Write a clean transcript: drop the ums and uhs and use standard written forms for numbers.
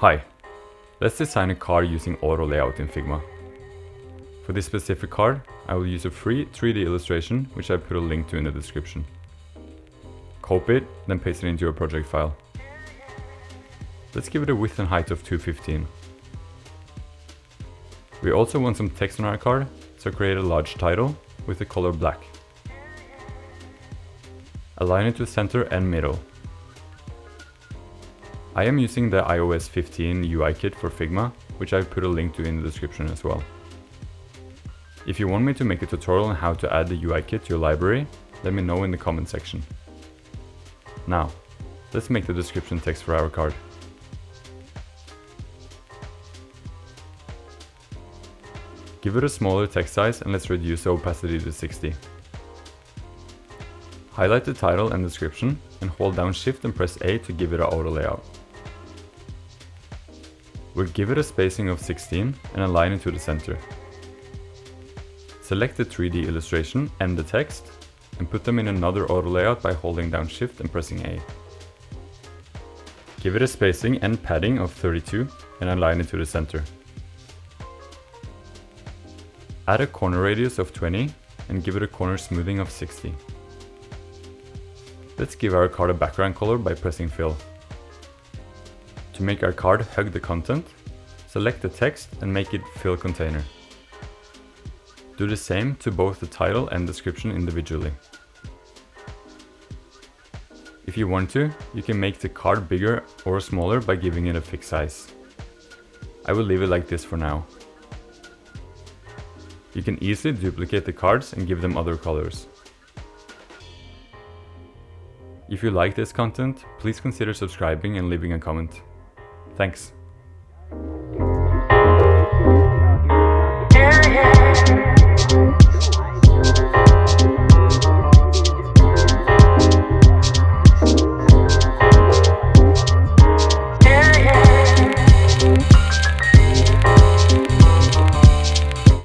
Hi, let's design a card using auto layout in Figma. For this specific card, I will use a free 3D illustration, which I put a link to in the description. Copy it, then paste it into your project file. Let's give it a width and height of 215. We also want some text on our card, so create a large title with the color black. Align it to center and middle. I am using the iOS 15 UI kit for Figma, which I've put a link to in the description as well. If you want me to make a tutorial on how to add the UI kit to your library, let me know in the comment section. Now, let's make the description text for our card. Give it a smaller text size and let's reduce the opacity to 60. Highlight the title and description and hold down Shift and press A to give it an auto layout. We'll give it a spacing of 16 and align it to the center. Select the 3D illustration and the text and put them in another auto layout by holding down Shift and pressing A. Give it a spacing and padding of 32 and align it to the center. Add a corner radius of 20 and give it a corner smoothing of 60. Let's give our card a background color by pressing Fill. To make our card hug the content, select the text and make it fill container. Do the same to both the title and description individually. If you want to, you can make the card bigger or smaller by giving it a fixed size. I will leave it like this for now. You can easily duplicate the cards and give them other colors. If you like this content, please consider subscribing and leaving a comment. Thanks. Yeah.